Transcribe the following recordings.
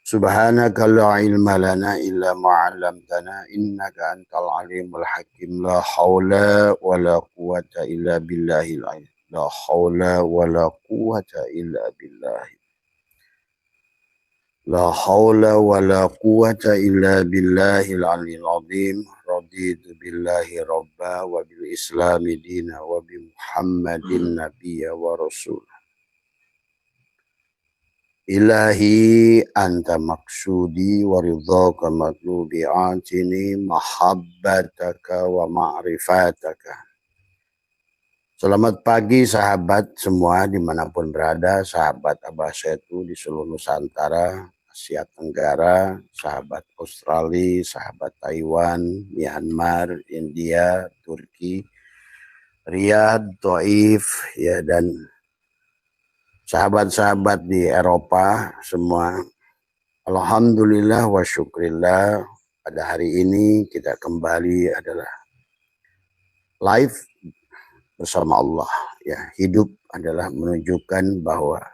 Subhanaka la ilma lana illa ma 'allamtana innaka antal alimul hakim. La haula wala quwata illa billahil ali. La haula wala quwata illa billahi. La haula wala quwata illa billahil aliyil azim. Raditu billahi rabba wa bil islami dina wa bi Muhammadin nabiyya wa rasul. Ilahi anta maksudi wa ridhaka matlubi atini mahabbataka wa ma'rifataka. Selamat pagi sahabat semua dimanapun berada, sahabat Abah Setu di seluruh Nusantara, Asia Tenggara, sahabat Australia, sahabat Taiwan, Myanmar, India, Turki, Riyadh, Taif, ya, dan sahabat-sahabat di Eropa semua. Alhamdulillah wa syukrillah, pada hari ini kita kembali adalah live bersama Allah. Ya, hidup adalah menunjukkan bahwa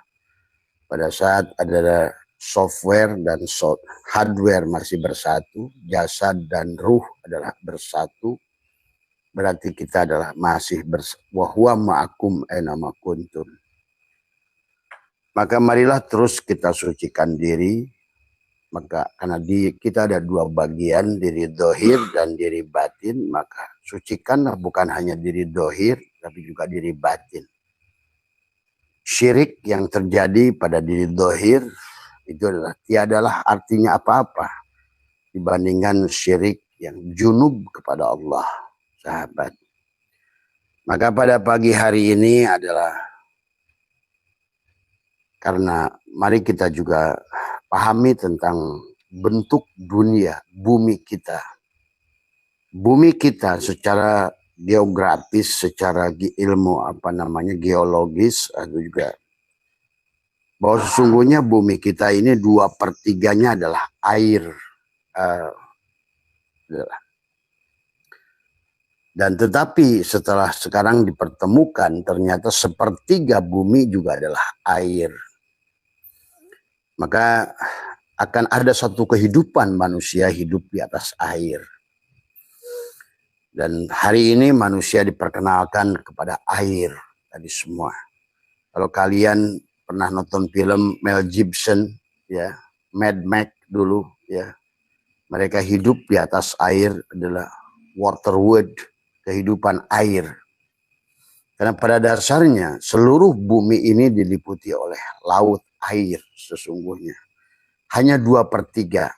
pada saat adalah software dan hardware masih bersatu, jasad dan ruh adalah bersatu, berarti kita adalah masih wa huwa ma'akum aina ma kuntum. Maka marilah terus kita sucikan diri. Maka karena kita ada dua bagian, diri dohir dan diri batin, maka sucikanlah bukan hanya diri dohir, tapi juga diri batin. Syirik yang terjadi pada diri dohir itu adalah tiadalah artinya apa-apa dibandingkan syirik yang junub kepada Allah, sahabat. Maka pada pagi hari ini adalah karena mari kita juga pahami tentang bentuk dunia, bumi kita. Bumi kita secara geografis, secara ilmu geologis, atau juga bahwa sesungguhnya bumi kita ini 2/3-nya adalah air. Dan tetapi setelah sekarang dipertemukan, ternyata 1/3 bumi juga adalah air. Maka akan ada satu kehidupan manusia hidup di atas air. Dan hari ini manusia diperkenalkan kepada air tadi semua. Kalau kalian pernah nonton film Mel Gibson, ya, Mad Max dulu, ya, mereka hidup di atas air adalah waterwood, kehidupan air. Karena pada dasarnya seluruh bumi ini diliputi oleh laut air sesungguhnya. Hanya 2/3.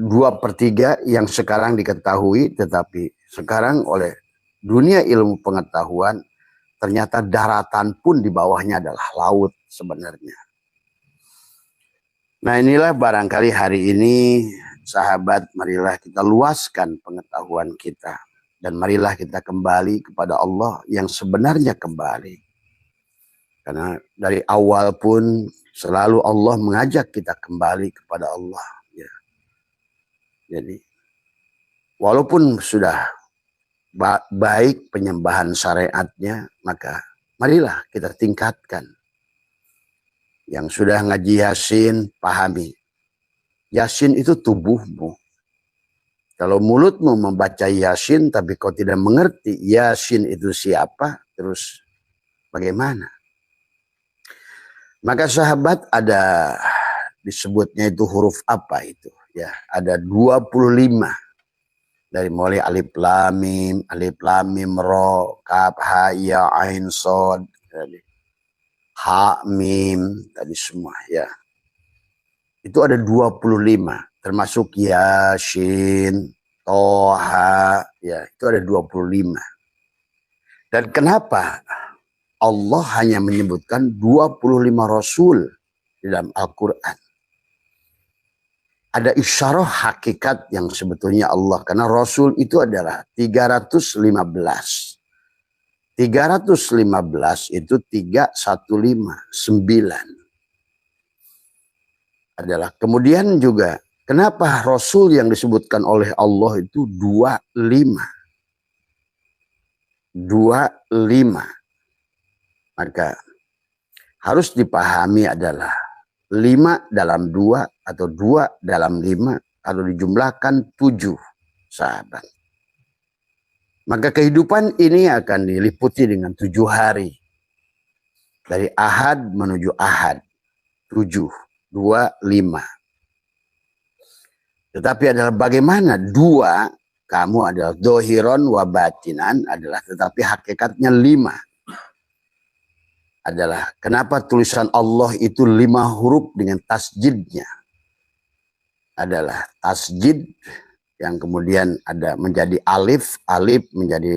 2/3 yang sekarang diketahui, tetapi sekarang oleh dunia ilmu pengetahuan ternyata daratan pun di bawahnya adalah laut sebenarnya. Nah, inilah barangkali hari ini sahabat, marilah kita luaskan pengetahuan kita dan marilah kita kembali kepada Allah yang sebenarnya kembali. Karena dari awal pun selalu Allah mengajak kita kembali kepada Allah. Ya. Jadi walaupun sudah baik penyembahan syariatnya, maka marilah kita tingkatkan. Yang sudah ngaji Yasin, pahami. Yasin itu tubuhmu. Kalau mulutmu membaca Yasin tapi kau tidak mengerti Yasin itu siapa, terus bagaimana? Maka sahabat, ada disebutnya itu huruf apa itu? Ya, ada 25. Dari mulai alif lam mim ro, kaf ha ya ain sod, ha mim tadi semua, ya. Itu ada 25, termasuk Yasin, Toha, ya, itu ada 25. Dan kenapa Allah hanya menyebutkan 25 Rasul di dalam Al-Quran? Ada isyarah hakikat yang sebetulnya Allah. Karena Rasul itu adalah 315. 315 itu 315, 9. Adalah. Kemudian juga, kenapa Rasul yang disebutkan oleh Allah itu 25? 25. Maka harus dipahami adalah 5 dalam 2 atau 2 dalam 5 atau dijumlahkan 7 sahabat. Maka kehidupan ini akan diliputi dengan 7 hari. Dari Ahad menuju Ahad. 7, 2, 5. Tetapi adalah bagaimana 2, kamu adalah dohiron wa batinan adalah, tetapi hakikatnya 5. Adalah kenapa tulisan Allah itu 5 huruf dengan tasjidnya. Adalah tasjid yang kemudian ada menjadi alif, alif menjadi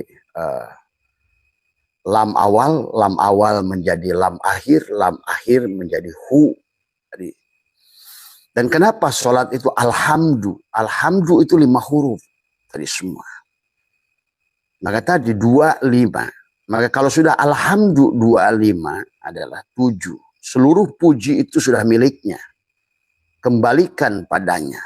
lam awal menjadi lam akhir menjadi hu. Dan kenapa sholat itu alhamdu? Alhamdu itu 5 huruf tadi semua. Maka tadi 2, 5. Maka kalau sudah alhamdu 25 adalah 7. Seluruh puji itu sudah miliknya. Kembalikan padanya.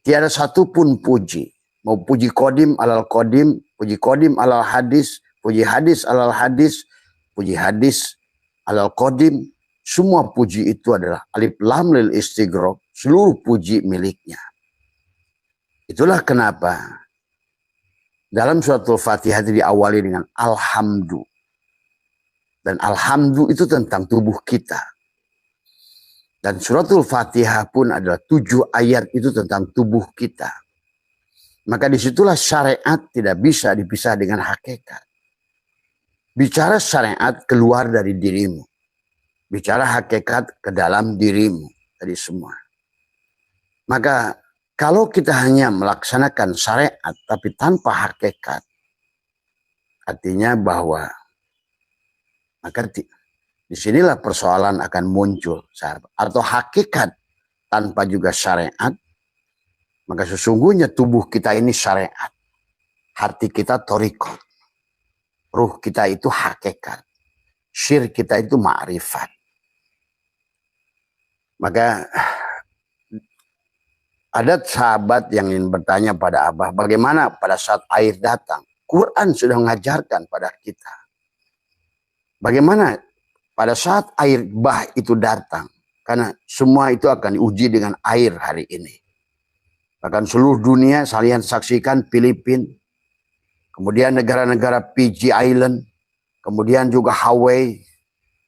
Tiada satupun puji. Mau puji kodim alal kodim, puji kodim alal hadis, puji hadis alal hadis, puji hadis alal kodim. Semua puji itu adalah alif lam lil istighraq. Seluruh puji miliknya. Itulah kenapa dalam suratul Fatihah itu diawali dengan alhamdu. Dan alhamdu itu tentang tubuh kita. Dan suratul Fatihah pun adalah 7 ayat itu tentang tubuh kita. Maka disitulah syariat tidak bisa dipisah dengan hakikat. Bicara syariat keluar dari dirimu. Bicara hakikat ke dalam dirimu. Tadi semua. Maka kalau kita hanya melaksanakan syariat tapi tanpa hakikat, artinya bahwa maka disinilah persoalan akan muncul, sahabat. Atau hakikat tanpa juga syariat, maka sesungguhnya tubuh kita ini syariat, hati kita thariqat, ruh kita itu hakikat, syir kita itu ma'rifat. Maka ada sahabat yang ingin bertanya pada Abah, bagaimana pada saat air datang? Quran sudah mengajarkan pada kita. Bagaimana pada saat air bah itu datang? Karena semua itu akan diuji dengan air hari ini. Bahkan seluruh dunia, kalian saksikan Filipina, kemudian negara-negara Fiji Island, kemudian juga Hawaii,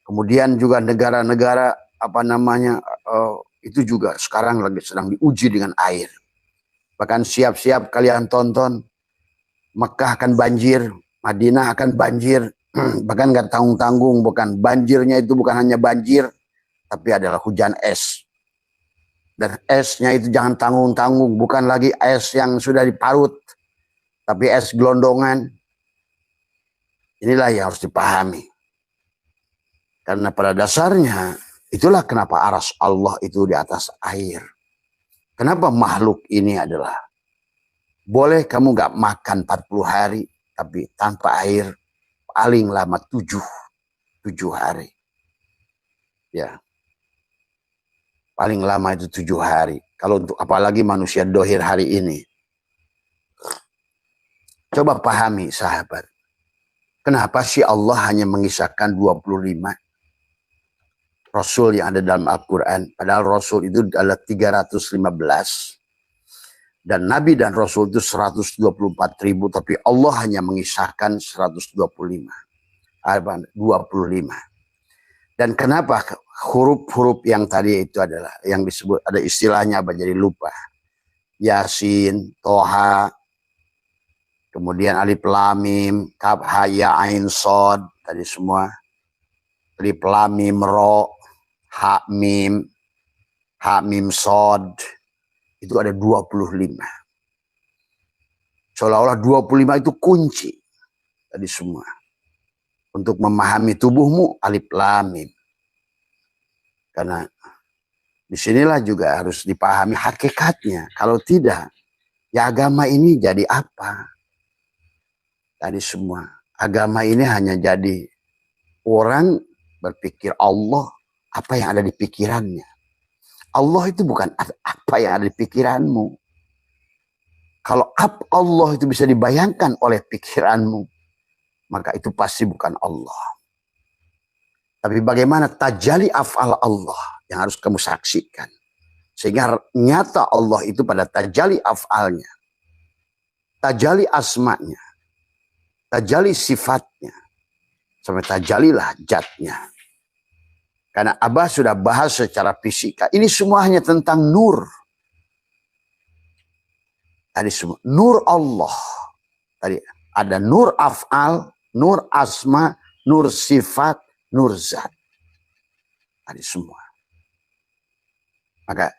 kemudian juga negara-negara itu juga sekarang lagi sedang diuji dengan air. Bahkan siap-siap kalian tonton, Mekah akan banjir, Madinah akan banjir, bahkan gak tanggung-tanggung, bukan banjirnya itu bukan hanya banjir, tapi adalah hujan es. Dan esnya itu jangan tanggung-tanggung, bukan lagi es yang sudah diparut, tapi es gelondongan. Inilah yang harus dipahami. Karena pada dasarnya, itulah kenapa aras Allah itu di atas air. Kenapa makhluk ini adalah boleh kamu gak makan 40 hari, tapi tanpa air paling lama 7 hari. Ya. Paling lama itu 7 hari. Kalau untuk apalagi manusia dohir hari ini. Coba pahami sahabat. Kenapa sih Allah hanya mengisahkan 25 Rasul yang ada dalam Al-Quran. Padahal Rasul itu adalah 315. Dan Nabi dan Rasul itu 124.000. Tapi Allah hanya mengisahkan 125. 25. Dan kenapa huruf-huruf yang tadi itu adalah yang disebut, ada istilahnya apa jadi lupa. Yasin, Toha, kemudian Alif Lam Mim, Kaf Ha Ya Ain Shad, tadi semua. Alif Lam Mim Ro, Ha Mim Shad, itu ada 25. Seolah-olah 25 itu kunci tadi semua. Untuk memahami tubuhmu, Alif Lam Mim. Karena disinilah juga harus dipahami hakikatnya. Kalau tidak, ya agama ini jadi apa? Tadi semua. Agama ini hanya jadi orang berpikir Allah, apa yang ada di pikirannya. Allah itu bukan apa yang ada di pikiranmu. Kalau Allah itu bisa dibayangkan oleh pikiranmu, maka itu pasti bukan Allah. Tapi bagaimana tajali af'al Allah yang harus kamu saksikan. Sehingga nyata Allah itu pada tajali af'alnya, tajali asma'nya, tajali sifatnya, sampai tajalilah zatnya. Karena Abah sudah bahas secara fisika. Ini semua hanya tentang nur. Tadi semua nur Allah. Tadi ada nur af'al, nur asma, nur sifat, nur zat. Tadi semua. Maka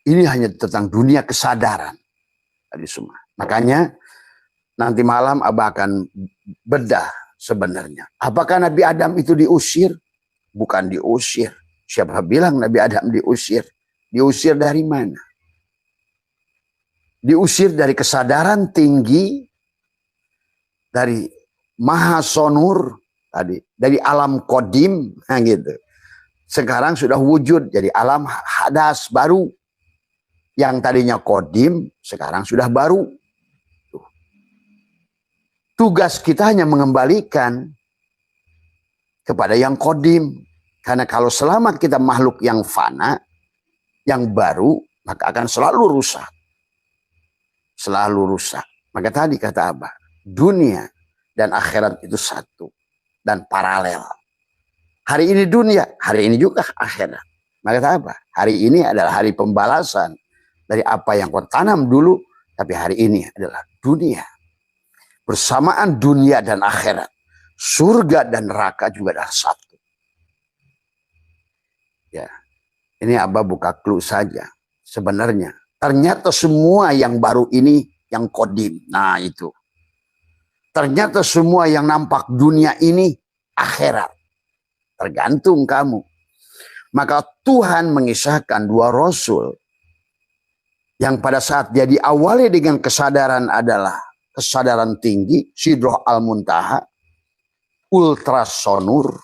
ini hanya tentang dunia kesadaran. Tadi semua. Makanya nanti malam Abah akan bedah sebenarnya. Apakah Nabi Adam itu diusir? Bukan diusir. Siapa bilang Nabi Adam diusir? Diusir dari mana? Diusir dari kesadaran tinggi, dari maha sonur, tadi dari alam kodim, nah gitu. Sekarang sudah wujud jadi alam hadas baru. Yang tadinya kodim, sekarang sudah baru. Tugas kita hanya mengembalikan kepada yang kodim. Karena kalau selama kita makhluk yang fana, yang baru, maka akan selalu rusak. Selalu rusak. Maka tadi kata Abah, dunia dan akhirat itu satu. Dan paralel. Hari ini dunia, hari ini juga akhirat. Maka kata Abah, hari ini adalah hari pembalasan dari apa yang kau tanam dulu, tapi hari ini adalah dunia. Bersamaan dunia dan akhirat. Surga dan neraka juga adalah satu. Ya, ini Abah buka clue saja. Sebenarnya, ternyata semua yang baru ini yang kodim. Nah itu. Ternyata semua yang nampak dunia ini akhirat. Tergantung kamu. Maka Tuhan mengisahkan dua rasul yang pada saat dia diawali dengan kesadaran adalah kesadaran tinggi, Sidroh Al-Muntaha, ultrasonur,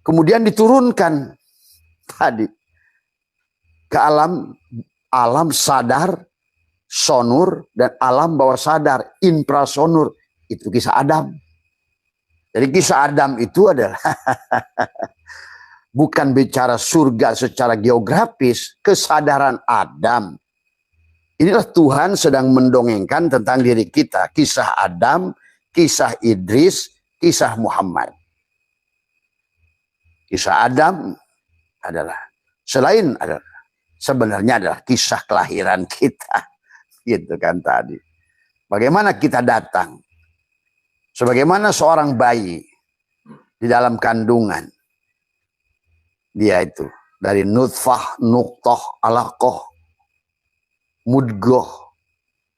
kemudian diturunkan tadi ke alam sadar, sonur, dan alam bawah sadar, infrasonur. Itu kisah Adam. Jadi kisah Adam itu adalah bukan bicara surga secara geografis, kesadaran Adam. Inilah Tuhan sedang mendongengkan tentang diri kita. Kisah Adam, kisah Idris, kisah Muhammad. Kisah Adam adalah sebenarnya adalah kisah kelahiran kita. Gitu kan tadi. Bagaimana kita datang? Sebagaimana seorang bayi di dalam kandungan. Dia itu dari nutfah, nuqtah, alaqah, mudgoh,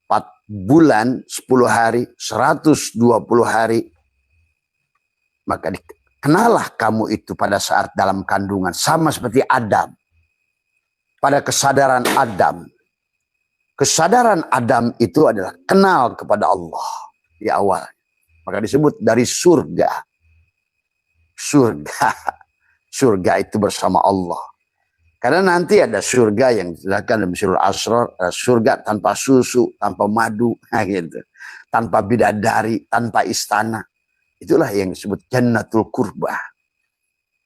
4 bulan, 10 hari, 120 hari. Maka kenalah kamu itu pada saat dalam kandungan. Sama seperti Adam. Pada kesadaran Adam. Kesadaran Adam itu adalah kenal kepada Allah di awal. Maka disebut dari surga. Surga. Surga itu bersama Allah. Karena nanti ada surga yang dijelaskan dalam surah Asrar, surga tanpa susu, tanpa madu, gitu. Tanpa bidadari, tanpa istana. Itulah yang disebut Jannatul Qurbah.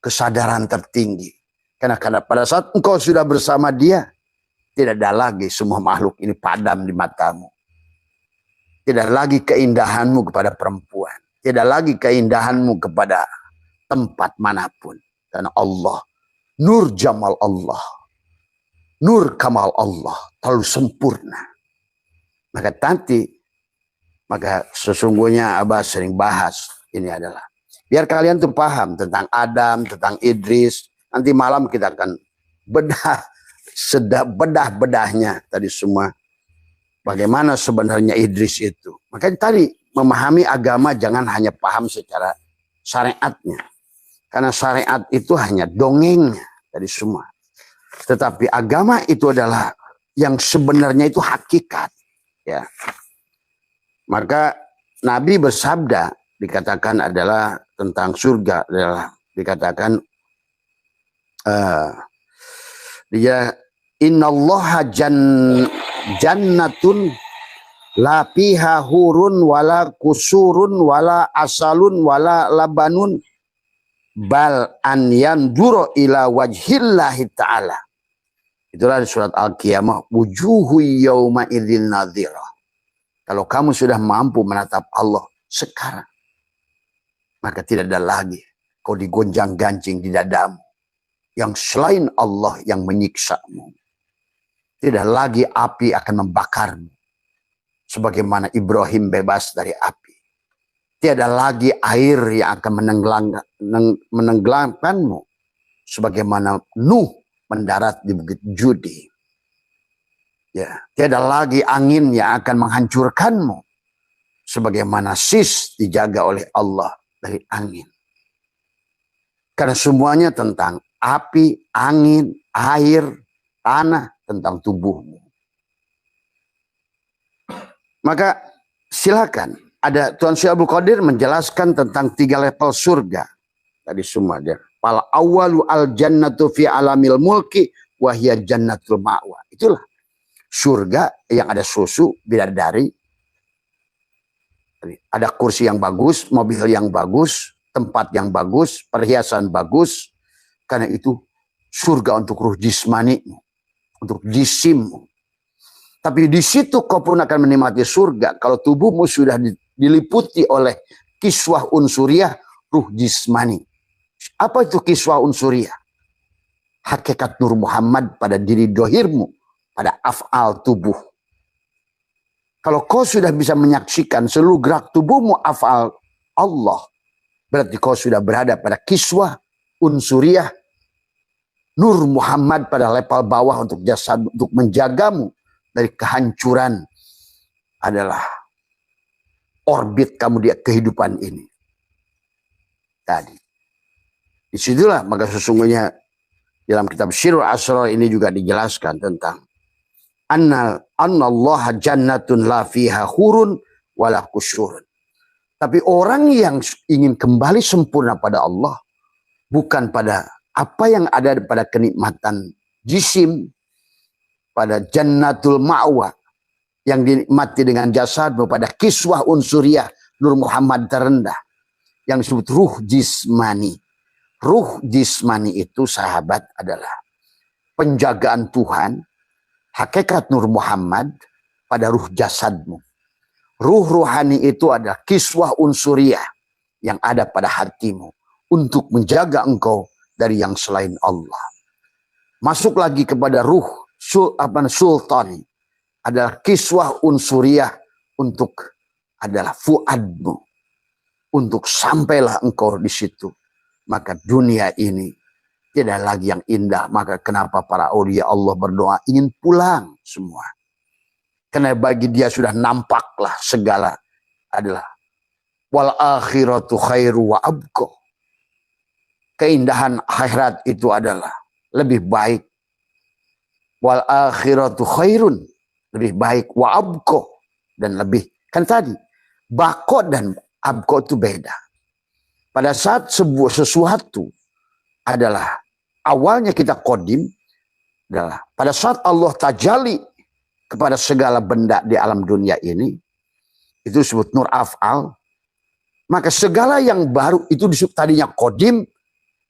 Kesadaran tertinggi. Karena pada saat engkau sudah bersama dia, tidak ada lagi semua makhluk ini padam di matamu. Tidak lagi keindahanmu kepada perempuan. Tidak lagi keindahanmu kepada tempat manapun. Karena Allah, nur jamal Allah, nur kamal Allah, terlalu sempurna. Maka sesungguhnya Abah sering bahas ini adalah. Biar kalian tuh paham tentang Adam, tentang Idris. Nanti malam kita akan bedah-bedahnya tadi semua. Bagaimana sebenarnya Idris itu. Makanya tadi memahami agama jangan hanya paham secara syariatnya. Karena syariat itu hanya dongengnya dari semua. Tetapi agama itu adalah yang sebenarnya itu hakikat. Ya. Maka Nabi bersabda dikatakan adalah tentang surga adalah dikatakan dia innallaha jannatun la fiha hurun wala kusurun wala asalun wala labanun bal an yanzura ila wajhillahi ta'ala. Itulah surat Al-Qiyamah, wujuhu yawma idzin nadhirah. Kalau kamu sudah mampu menatap Allah sekarang, maka tidak ada lagi kau digonjang-ganjing di dadamu yang selain Allah yang menyiksamu. Tidak lagi api akan membakarmu sebagaimana Ibrahim bebas dari api. Tiada lagi air yang akan menenggelamkanmu sebagaimana Nuh mendarat di Bukit Judi. Ya, tiada lagi angin yang akan menghancurkanmu sebagaimana Sis dijaga oleh Allah dari angin. Karena semuanya tentang api, angin, air, tanah, tentang tubuhmu. Maka silakan, ada Tuan Syekh Abdul Qadir menjelaskan tentang 3 level surga. Tadi semua dia. Fal awwalu al jannatu fi alamil mulki wa hiya jannatul ma'wa. Itulah surga yang ada susu, bidadari, ada kursi yang bagus, mobil yang bagus, tempat yang bagus, perhiasan bagus. Karena itu surga untuk ruh jismanimu, untuk jisimmu. Tapi di situ kau pun akan menikmati surga kalau tubuhmu sudah diliputi oleh kiswah unsuriah ruh jismani. Apa itu kiswah unsuriah? Hakikat Nur Muhammad pada diri dohirmu, pada af'al tubuh. Kalau kau sudah bisa menyaksikan seluruh gerak tubuhmu af'al Allah, berarti kau sudah berada pada kiswah unsuriah Nur Muhammad pada level bawah untuk jasad, untuk menjagamu dari kehancuran adalah orbit kamu di kehidupan ini. Tadi. Disitulah maka sesungguhnya dalam kitab Syirul Asrar ini juga dijelaskan tentang annallaha jannatun la fiha hurun wala kusyurun. Tapi orang yang ingin kembali sempurna pada Allah, bukan pada apa yang ada pada kenikmatan jisim, pada jannatul ma'wa yang dinikmati dengan jasadmu, pada kiswah unsuriah Nur Muhammad terendah yang disebut ruh jismani. Ruh jismani itu sahabat adalah penjagaan Tuhan, hakikat Nur Muhammad pada ruh jasadmu. Ruh rohani itu adalah kiswah unsuriah yang ada pada hatimu untuk menjaga engkau dari yang selain Allah. Masuk lagi kepada ruh sultan adalah kiswah unsuriah untuk adalah fuadmu, untuk sampailah engkau di situ. Maka dunia ini tidak lagi yang indah. Maka kenapa para aulia Allah berdoa ingin pulang semua? Karena bagi dia sudah nampaklah segala adalah wal akhiratu khairu wa abqa. Keindahan akhirat itu adalah lebih baik. Wal akhiratu khairun, lebih baik, wa abqa, dan lebih. Kan tadi bako dan abqa itu beda. Pada saat sesuatu adalah awalnya kita kodim, adalah pada saat Allah tajali kepada segala benda di alam dunia ini, itu disebut nur af'al. Maka segala yang baru itu disebut tadinya kodim,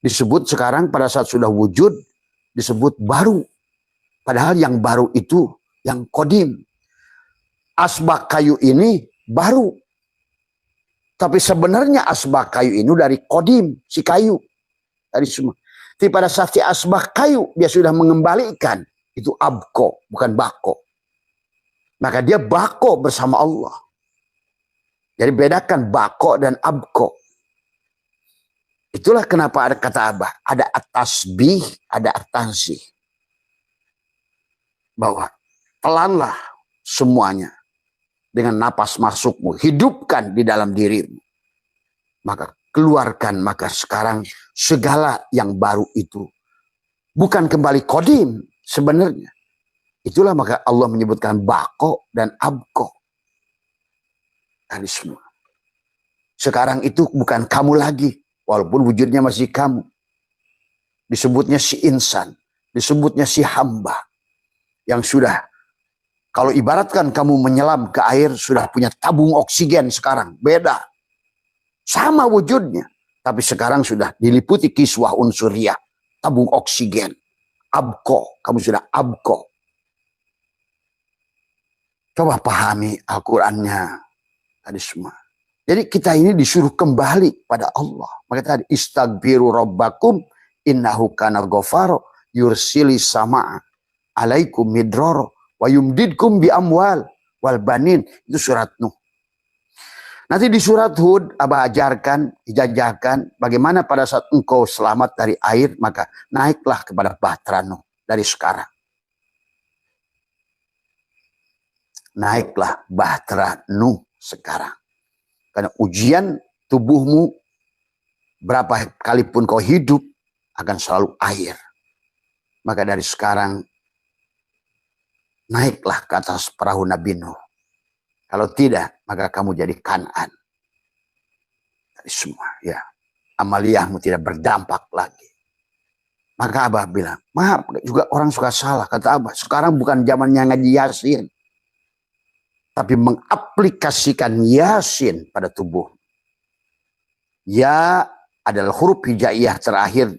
disebut sekarang pada saat sudah wujud disebut baru. Padahal yang baru itu yang kodim. Asbak kayu ini baru. Tapi sebenarnya asbak kayu ini dari kodim, si kayu. Dari semua. Tapi pada saat si asbak kayu, dia sudah mengembalikan. Itu abko, bukan bako. Maka dia bako bersama Allah. Jadi bedakan bako dan abko. Itulah kenapa ada kata Abah. Ada at-tasbih, ada at-tansih. Bahwa pelanlah semuanya. Dengan napas masukmu, hidupkan di dalam dirimu. Maka keluarkan, maka sekarang segala yang baru itu bukan kembali kodim sebenarnya. Itulah maka Allah menyebutkan bako dan abko. Tadi semua. Sekarang itu bukan kamu lagi, walaupun wujudnya masih kamu. Disebutnya si insan, disebutnya si hamba yang sudah. Kalau ibaratkan kamu menyelam ke air, sudah punya tabung oksigen sekarang. Beda. Sama wujudnya. Tapi sekarang sudah diliputi kiswah unsuriah, tabung oksigen, abko, kamu sudah abko. Coba pahami Al-Qur'annya tadi semua. Jadi kita ini disuruh kembali pada Allah. Maka tadi istaghfiru rabbakum innahu kana ghafaro yursilis sama'a alaikum midraro wa yumdidkum bi amwal wal banin. Itu surat Nuh. Nanti di surat Hud, Abah ajarkan, dijajahkan bagaimana pada saat engkau selamat dari air, maka naiklah kepada bahtera Nuh dari sekarang. Naiklah bahtera Nuh sekarang. Karena ujian tubuhmu, berapa kali pun kau hidup, akan selalu air. Maka dari sekarang, naiklah ke atas perahu Nabi Nuh. Kalau tidak, maka kamu jadi Kan'an. Dari semua, ya. Amaliyahmu tidak berdampak lagi. Maka Abah bilang, maaf, juga orang suka salah. Kata Abah, sekarang bukan zamannya ngaji Yasin. Tapi mengaplikasikan Yasin pada tubuh. Ya adalah huruf hijaiyah terakhir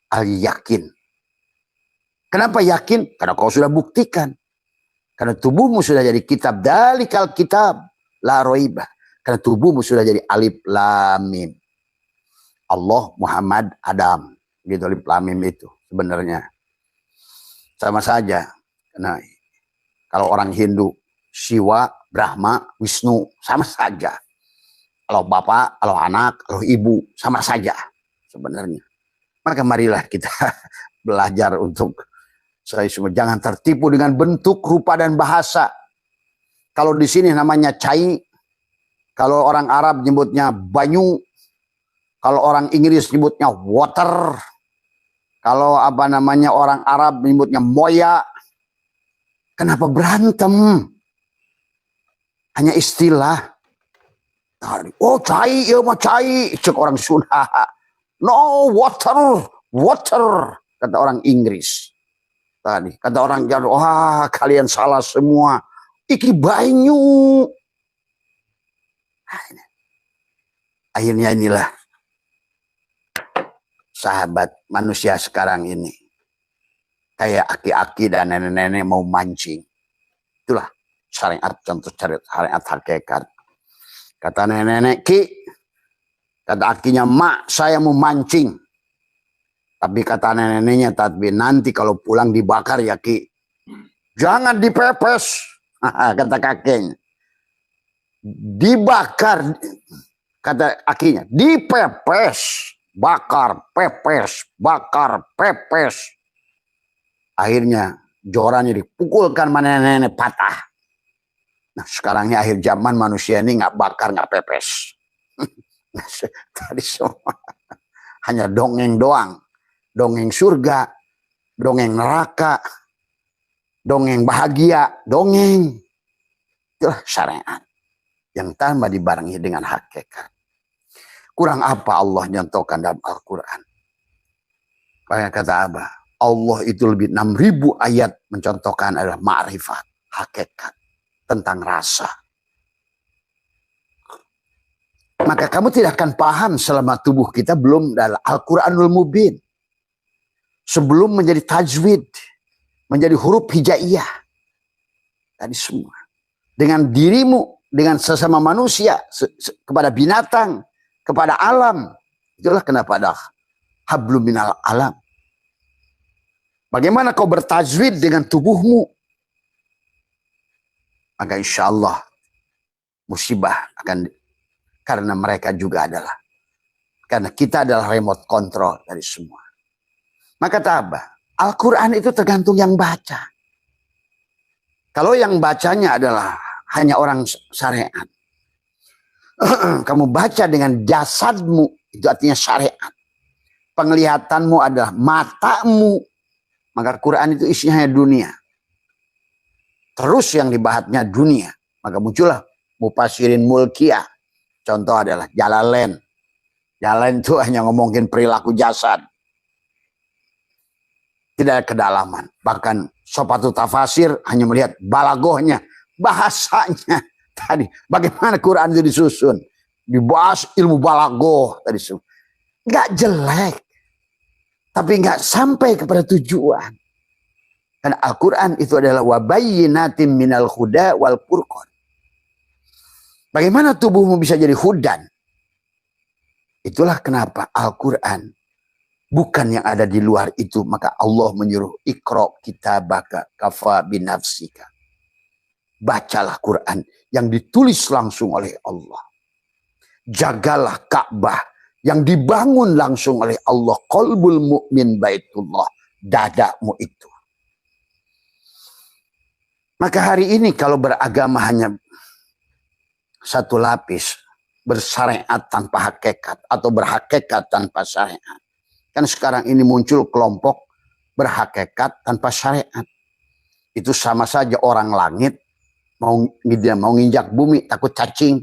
al-yakin. Kenapa yakin? Karena kau sudah buktikan. Karena tubuhmu sudah jadi kitab dalikal kitab la roibah. Karena tubuhmu sudah jadi alif lam mim. Allah, Muhammad, Adam. Gitu alif lam mim itu sebenarnya. Sama saja. Karena kalau orang Hindu, Siwa, Brahma, Wisnu, sama saja. Kalau bapak, kalau anak, kalau ibu, sama saja sebenarnya. Maka marilah kita belajar untuk saya semua jangan tertipu dengan bentuk, rupa dan bahasa. Kalau di sini namanya cai, kalau orang Arab nyebutnya banyu, kalau orang Inggris nyebutnya water, kalau apa namanya orang Arab nyebutnya moya. Kenapa berantem? Hanya istilah. Oh cai, ya mah cai, cek orang Sunda. No water, water, kata orang Inggris. Tadi kata orang Jawa, wah kalian salah semua. Iki banyu. Akhirnya inilah sahabat manusia sekarang ini. Kayak aki-aki dan nenek-nenek mau mancing. Itulah syariat, contoh syariat hakikat. Kata nenek-nenek, Ki, kata akinya, mak saya mau mancing. Tapi kata neneknya, tapi nanti kalau pulang dibakar ya Ki. Jangan dipepes, kata kakeknya. Dibakar, kata akinya. Dipepes, bakar, pepes, bakar, pepes. Akhirnya jorannya dipukulkan mana nenek patah. Nah sekarang ini akhir zaman manusia ini nggak bakar, nggak pepes. Tadi semua hanya dongeng doang. Dongeng surga, dongeng neraka, dongeng bahagia, dongeng. Itulah syariat yang tanpa dibarengi dengan hakikat. Kurang apa Allah nyontohkan dalam Al-Quran? Kayak kata Abah, Allah itu lebih 6.000 ayat mencontohkan adalah ma'rifat, hakikat, tentang rasa. Maka kamu tidak akan paham selama tubuh kita belum dalam Al-Quranul Mubin. Sebelum menjadi tajwid, menjadi huruf hijaiyah. Tadi semua. Dengan dirimu, dengan sesama manusia, kepada binatang, kepada alam. Itulah kenapa ada hablum minal alam. Bagaimana kau bertajwid dengan tubuhmu? Maka insya Allah musibah akan, karena mereka juga adalah, karena kita adalah remote control dari semua. Maka kata Abah, Al-Quran itu tergantung yang baca. Kalau yang bacanya adalah hanya orang syariat, kamu baca dengan jasadmu, itu artinya syariat. Penglihatanmu adalah matamu, maka Quran itu isinya hanya dunia. Terus yang dibahasnya dunia, maka muncullah Mufasirin Mulkiyah. Contoh adalah Jalalain. Jalalain itu hanya ngomongin perilaku jasad. Tidak ada kedalaman. Bahkan Sopatu Tafasir hanya melihat balagohnya, bahasanya. Tadi bagaimana Quran itu disusun. dibahas ilmu balagoh tadi semua. Nggak jelek, tapi nggak sampai kepada tujuan. Karena Al-Quran itu adalah wabayyinatim minal huda wal furqan. Bagaimana tubuhmu bisa jadi hudan? Itulah kenapa Al-Quran bukan yang ada di luar itu. Maka Allah menyuruh iqra kitabaka kafa binafsika. Bacalah Quran yang ditulis langsung oleh Allah. Jagalah Ka'bah yang dibangun langsung oleh Allah. Qalbul mu'min baitullah. Dadamu itu. Maka hari ini kalau beragama hanya satu lapis. Bersyariat tanpa hakikat. Atau berhakikat tanpa syariat. Kan sekarang ini muncul kelompok berhakikat tanpa syariat. Itu sama saja orang langit. Mau nginjak bumi takut cacing.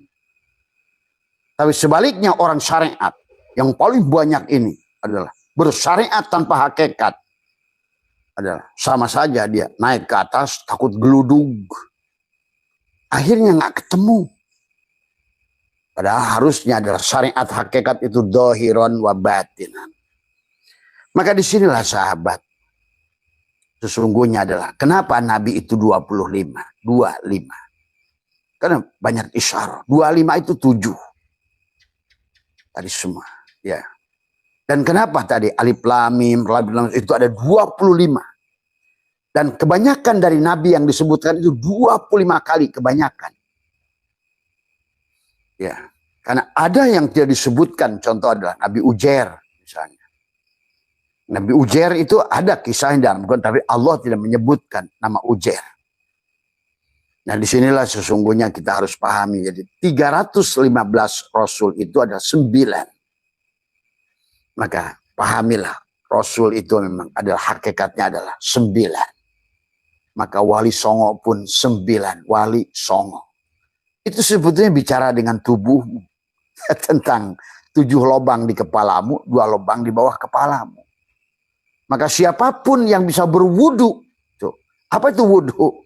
Tapi sebaliknya orang syariat yang paling banyak ini adalah bersyariat tanpa hakikat. Adalah sama saja dia naik ke atas takut geludug. Akhirnya nggak ketemu. Padahal harusnya adalah syariat hakikat itu dohiron wa batinan. Maka disinilah sahabat. Sesungguhnya adalah kenapa Nabi itu 25. Karena banyak isyarat. 25 itu 7. Tadi semua, ya. Dan kenapa tadi alif lam mim itu ada 25. Dan kebanyakan dari nabi yang disebutkan itu 25 kali kebanyakan. Ya. Karena ada yang tidak disebutkan, contoh adalah Nabi Ujair misalnya. Nabi Ujair itu ada kisahnya dalam Quran, tapi Allah tidak menyebutkan nama Ujair. Nah disinilah sesungguhnya kita harus pahami. Jadi 315 Rasul itu ada 9. Maka pahamilah Rasul itu memang adalah hakikatnya adalah 9. Maka wali songo pun 9. Wali songo. Itu sebetulnya bicara dengan tubuhmu. Tentang 7 lubang di kepalamu, 2 lubang di bawah kepalamu. Maka siapapun yang bisa berwudu. Tuh, apa itu wudu?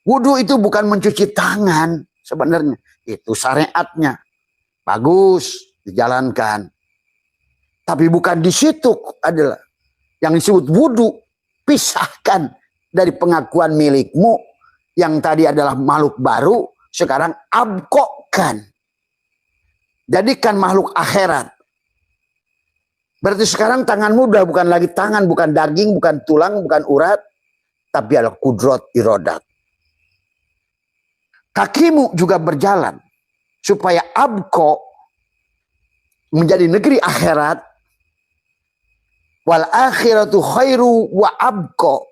Wudu itu bukan mencuci tangan sebenarnya. Itu syariatnya. Bagus dijalankan. Tapi bukan di situ adalah yang disebut wudu. Pisahkan dari pengakuan milikmu yang tadi adalah makhluk baru. Sekarang abkokkan. Jadikan makhluk akhirat. Berarti sekarang tanganmu udah bukan lagi tangan. Bukan daging, bukan tulang, bukan urat. Tapi adalah kudrot irodat. Kakimu juga berjalan supaya abko menjadi negeri akhirat. Wal akhiratu khairu wa abko.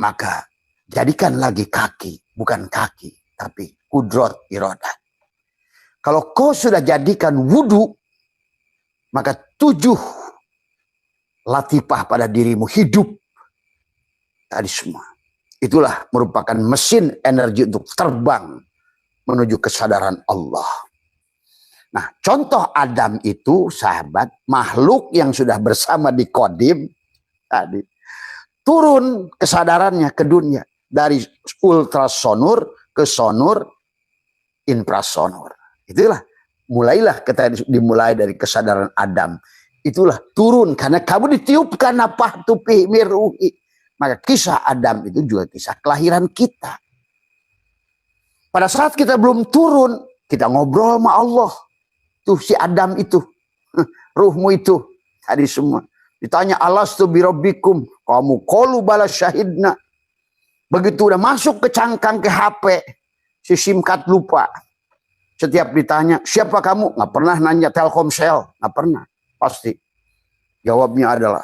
Maka jadikan lagi kaki, bukan kaki, tapi kudrot irodat. Kalau kau sudah jadikan wudu, maka 7 latifah pada dirimu hidup. Tadi semua. Itulah merupakan mesin energi untuk terbang menuju kesadaran Allah. Nah, contoh Adam itu, sahabat, makhluk yang sudah bersama di Qadim, tadi, turun kesadarannya ke dunia. Dari ultrasonur ke sonur, infrasonur. Itulah, mulailah kita dimulai dari kesadaran Adam. Itulah turun, karena kamu ditiupkan apa tupi miruhi. Maka kisah Adam itu juga kisah kelahiran kita. Pada saat kita belum turun, kita ngobrol sama Allah. Tuh si Adam itu, ruhmu itu, tadi semua. Ditanya alastu birabbikum, kamu qalu bala syahidna. Begitu udah masuk ke cangkang ke HP, si SIM card lupa. Setiap ditanya, siapa kamu? Nggak pernah nanya Telkomsel, nggak pernah. Pasti. Jawabnya adalah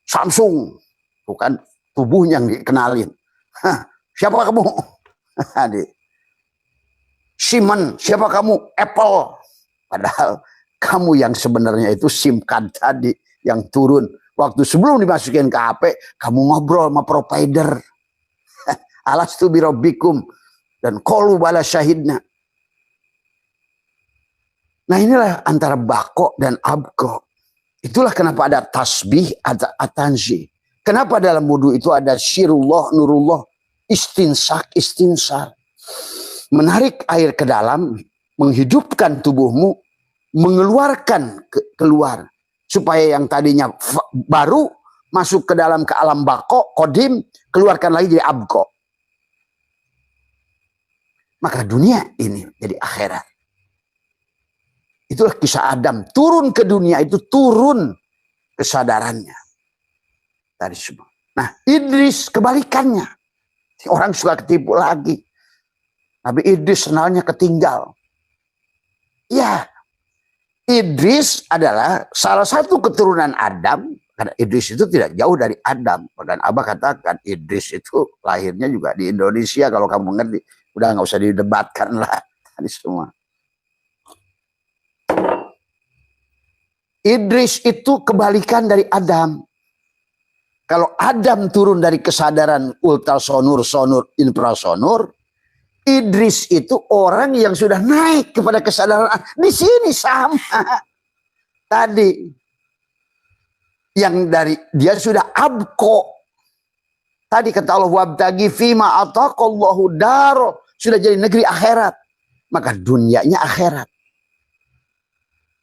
Samsung. Bukan tubuhnya yang dikenalin. Hah, siapa kamu? Simon, siapa kamu? Apple. Padahal kamu yang sebenarnya itu SIM card tadi yang turun. Waktu sebelum dimasukin ke HP, kamu ngobrol sama provider. Alastu birabbikum. Dan qalu bala syahidna. Nah inilah antara bako dan abko. Itulah kenapa ada tasbih, ada atanzi. Kenapa dalam wudu itu ada syirullah, nurullah, istinsak, istinsar. menarik air ke dalam, menghidupkan tubuhmu, mengeluarkan keluar. Supaya yang tadinya baru masuk ke dalam ke alam bako, kodim, keluarkan lagi jadi abko. Maka dunia ini jadi akhirat. Itulah kisah Adam. Turun ke dunia itu turun kesadarannya. Tadi semua. Nah, Idris kebalikannya. Orang suka ketipu lagi. Nabi Idris senalnya ketinggal. Ya, Idris adalah salah satu keturunan Adam. Karena Idris itu tidak jauh dari Adam. Dan Abah katakan Idris itu lahirnya juga di Indonesia. Kalau kamu ngerti. Udah nggak usah didebatkan lah. Tadi semua. Idris itu kebalikan dari Adam. Kalau Adam turun dari kesadaran ultrasonur, sonur, infrasonur, Idris itu orang yang sudah naik kepada kesadaran. Di sini sama. Tadi yang dari dia sudah abko. Tadi kata Allah wabtagi fima ataqallahu daro, sudah jadi negeri akhirat. Maka dunianya akhirat.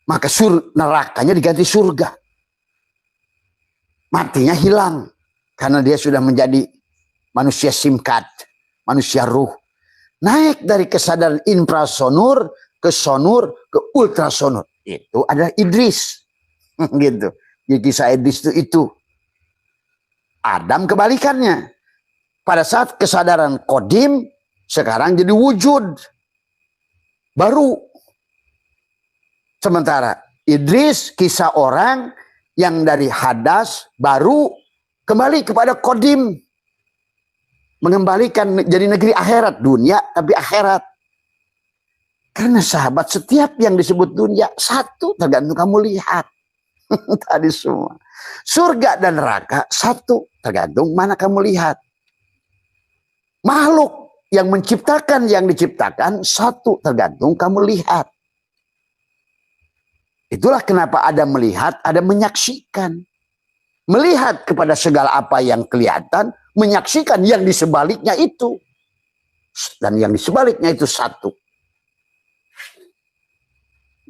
Maka nerakanya diganti surga. Matinya hilang. Karena dia sudah menjadi manusia simkat. Manusia ruh. Naik dari kesadaran infrasonur ke sonur ke ultrasonur. Itu adalah Idris. Gitu. Jadi kisah Idris itu. Adam kebalikannya. Pada saat kesadaran kodim. Sekarang jadi wujud. Baru. Sementara Idris kisah orang yang dari hadas baru kembali kepada kodim. Mengembalikan jadi negeri akhirat. Dunia tapi akhirat. Karena sahabat setiap yang disebut dunia satu tergantung kamu lihat. Tadi semua. Surga dan neraka satu tergantung mana kamu lihat. Makhluk yang menciptakan yang diciptakan satu tergantung kamu lihat. Itulah kenapa ada melihat, ada menyaksikan. Melihat kepada segala apa yang kelihatan, menyaksikan yang di sebaliknya itu. Dan yang di sebaliknya itu satu.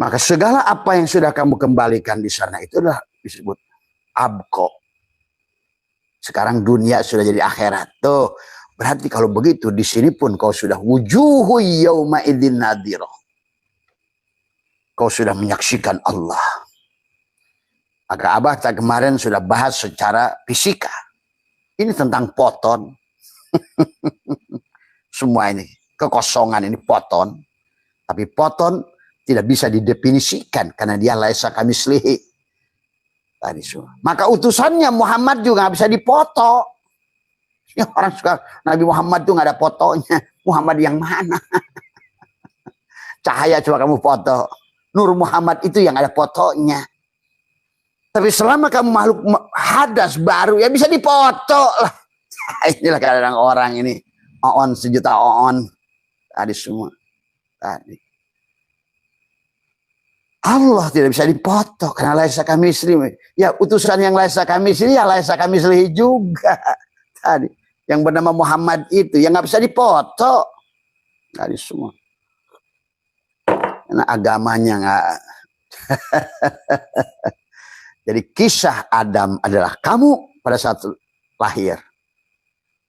Maka segala apa yang sudah kamu kembalikan di sana itu adalah disebut abko. Sekarang dunia sudah jadi akhirat. Tuh, berarti kalau begitu di sini pun kau sudah wujuhu yauma idzin nadhirah. Kau sudah menyaksikan Allah. Maka Abah kemarin sudah bahas secara fisika. Ini tentang poton. Semua ini. Kekosongan ini poton. Tapi poton tidak bisa didefinisikan. Karena dia laisa kamislihi. Tadi semua. Maka utusannya Muhammad juga nggak bisa dipoto. Ya, orang suka Nabi Muhammad itu nggak ada fotonya. Muhammad yang mana? Cahaya coba kamu foto. Nur Muhammad itu yang ada fotonya. Tapi selama kamu makhluk hadas baru ya bisa dipoto lah. Inilah kadang orang ini. Oon sejuta oon. Tadi semua. Tadi. Allah tidak bisa dipoto. Karena laisa kamisli. Ya utusan yang laisa kamisli ya laisa kamisli juga. Tadi. Yang bernama Muhammad itu. Yang gak bisa dipoto. Tadi semua. Karena agamanya nggak. Jadi kisah Adam adalah kamu pada saat lahir.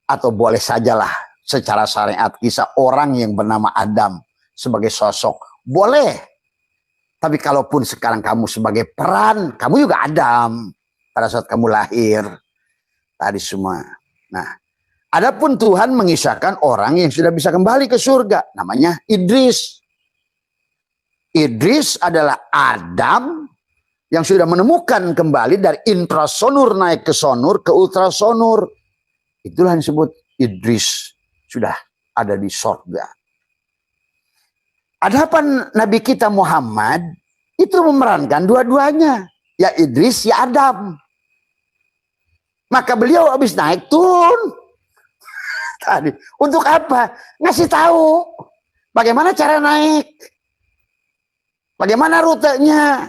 Atau boleh sajalah secara syariat kisah orang yang bernama Adam sebagai sosok. Boleh. Tapi kalaupun sekarang kamu sebagai peran, kamu juga Adam pada saat kamu lahir. Tadi semua. Nah, adapun Tuhan mengisahkan orang yang sudah bisa kembali ke surga. Namanya Idris. Idris adalah Adam yang sudah menemukan kembali dari infrasonur naik ke sonur ke ultrasonur. Itulah yang disebut Idris sudah ada di surga. Adapun Nabi kita Muhammad itu memerankan dua-duanya. Ya Idris, ya Adam. Maka beliau habis naik turun. Tadi. Untuk apa? Ngasih tahu. Bagaimana cara naik. Bagaimana rutenya?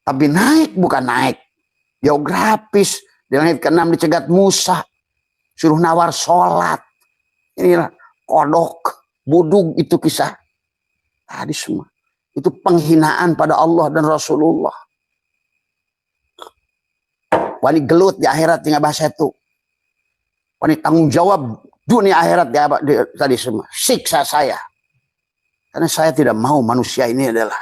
Tapi naik bukan naik geografis. Di langit ke-6 dicegat Musa. Suruh nawar sholat. Inilah kodok. Budug itu kisah tadi semua. Itu penghinaan pada Allah dan Rasulullah. Wani gelut di akhirat tinggal bahasa itu. Wani tanggung jawab dunia akhirat tadi semua. Siksa saya. Karena saya tidak mau manusia ini adalah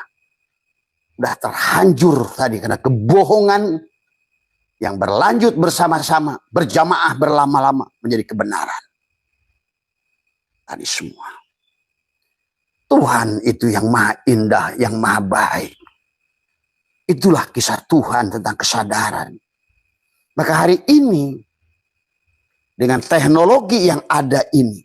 udah terhancur tadi karena kebohongan yang berlanjut bersama-sama, berjamaah berlama-lama menjadi kebenaran. Tadi semua. Tuhan itu yang maha indah, yang maha baik. Itulah kisah Tuhan tentang kesadaran. Maka hari ini, dengan teknologi yang ada ini,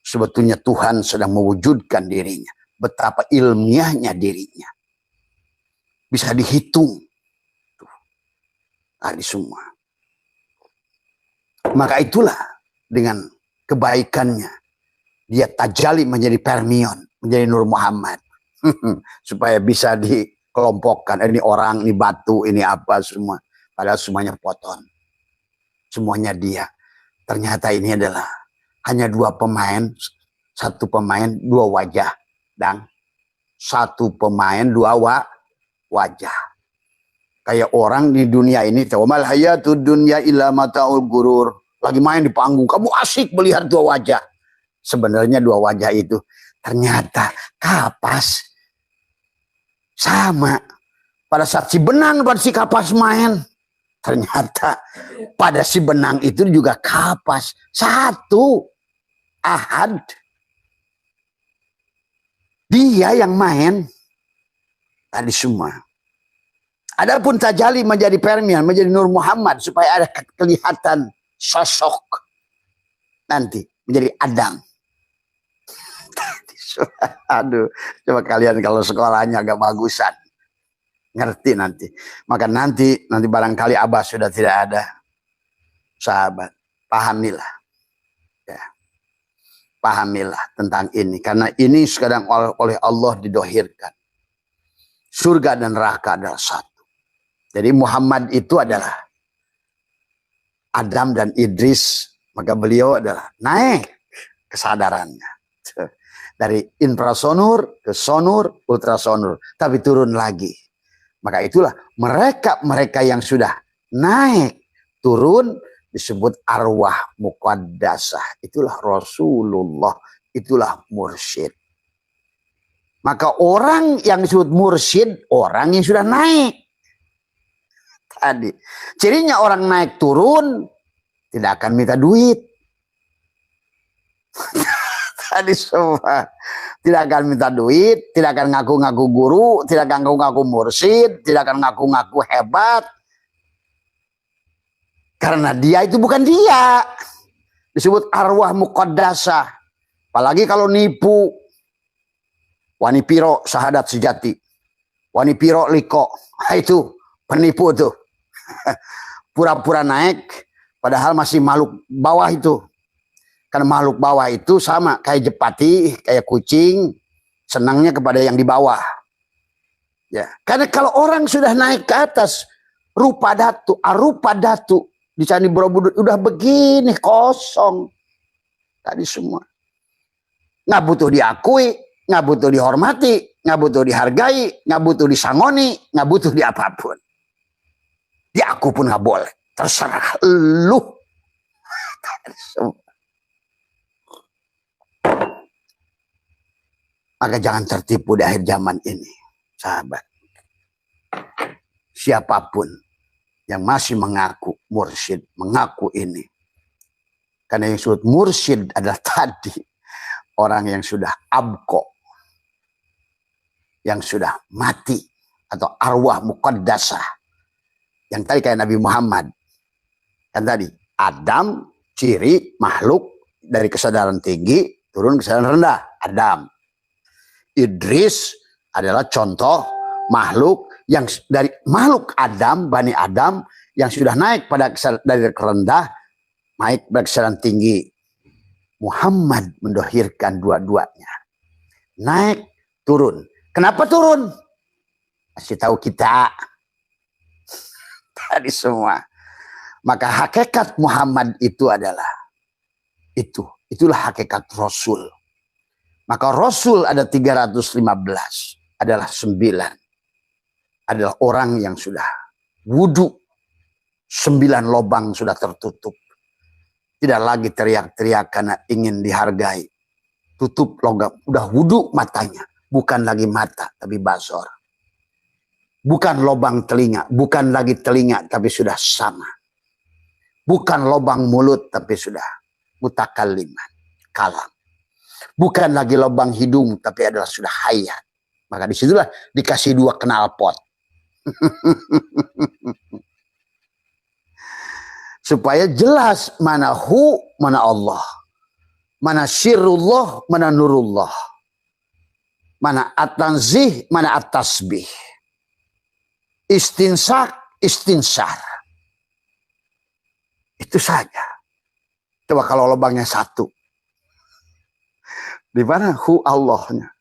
sebetulnya Tuhan sedang mewujudkan dirinya. Betapa ilmiahnya dirinya. Bisa dihitung. Tadi semua. Maka itulah dengan kebaikannya. Dia tajali menjadi Permion, menjadi Nur Muhammad. Supaya bisa dikelompokkan. Ini orang, ini batu, ini apa semua. Padahal semuanya poton. Semuanya dia. Ternyata ini adalah hanya dua pemain. Satu pemain, dua wajah. Dan satu pemain, dua wajah. Kayak orang di dunia ini. Tawamal hayatud dunya illa mata'ul gurur. Lagi main di panggung. Kamu asik melihat dua wajah. Sebenarnya dua wajah itu ternyata kapas. Sama. Pada saat si Benang pada si kapas main. Ternyata pada si Benang itu juga kapas. Satu. Ahad. Dia yang main. Tadi semua. Adapun tajali menjadi Permian, menjadi Nur Muhammad. Supaya ada kelihatan sosok. Nanti menjadi Adam. Aduh, coba kalian kalau sekolahnya agak bagusan. Ngerti nanti. Maka nanti barangkali Abah sudah tidak ada. Sahabat, pahamilah. Ya. Pahamilah tentang ini. Karena ini sekarang oleh Allah didohirkan. Surga dan neraka adalah satu. Jadi Muhammad itu adalah Adam dan Idris. Maka beliau adalah naik kesadarannya. Dari infrasonur ke sonur, ultrasonur. Tapi turun lagi. Maka itulah mereka yang sudah naik, turun, disebut arwah muqaddasah. Itulah Rasulullah, itulah mursyid. Maka orang yang disebut mursyid, orang yang sudah naik. Tadi. Cirinya orang naik turun, tidak akan minta duit. Tadi semua. Tidak akan minta duit, tidak akan ngaku-ngaku guru, tidak akan ngaku-ngaku mursyid, tidak akan ngaku-ngaku hebat. Karena dia itu bukan dia. Disebut arwah muqaddasah. Apalagi kalau nipu. Wani piro sahadat sejati. Wani piro liko. Itu penipu tuh. Pura-pura naik, padahal masih makhluk bawah itu. Karena makhluk bawah itu sama kayak jepati, kayak kucing, senangnya kepada yang di bawah. Ya, karena kalau orang sudah naik ke atas, rupa datu, arupa datu di Candi Borobudur udah begini kosong. Tadi semua. Nggak butuh diakui, nggak butuh dihormati, nggak butuh dihargai, nggak butuh disangoni, nggak butuh di apapun. Di aku pun nggak boleh. Terserah lu. Tadi semua. Maka jangan tertipu di akhir zaman ini, sahabat. Siapapun yang masih mengaku mursyid, mengaku ini. Karena yang disebut mursyid adalah tadi orang yang sudah abko, yang sudah mati, atau arwah muqaddasah. Yang tadi kayak Nabi Muhammad. Kan tadi Adam, ciri makhluk dari kesadaran tinggi turun kesadaran rendah. Adam. Idris adalah contoh makhluk yang dari makhluk Adam, Bani Adam yang sudah naik pada dari rendah naik pada kesadaran tinggi. Muhammad mendohirkan dua-duanya. Naik, turun. Kenapa turun? Kasih tahu kita. Tadi semua. Maka hakikat Muhammad itu adalah itulah hakikat Rasul. Maka Rasul ada 315, adalah 9. Adalah orang yang sudah wudhu, 9 lubang sudah tertutup. Tidak lagi teriak-teriak karena ingin dihargai. Tutup logam, udah wudhu matanya. Bukan lagi mata, tapi basor. Bukan lubang telinga, bukan lagi telinga, tapi sudah sama. Bukan lubang mulut, tapi sudah mutakalliman, kalam. Bukan lagi lubang hidung, tapi adalah sudah hayat. Maka disitulah dikasih 2 knalpot. Supaya jelas mana hu, mana Allah. Mana syirullah, mana nurullah. Mana at-tanzih, mana at-tasbih. Istinsak, istinsar. Itu saja. Coba kalau lubangnya 1. Di mana hu Allahnya.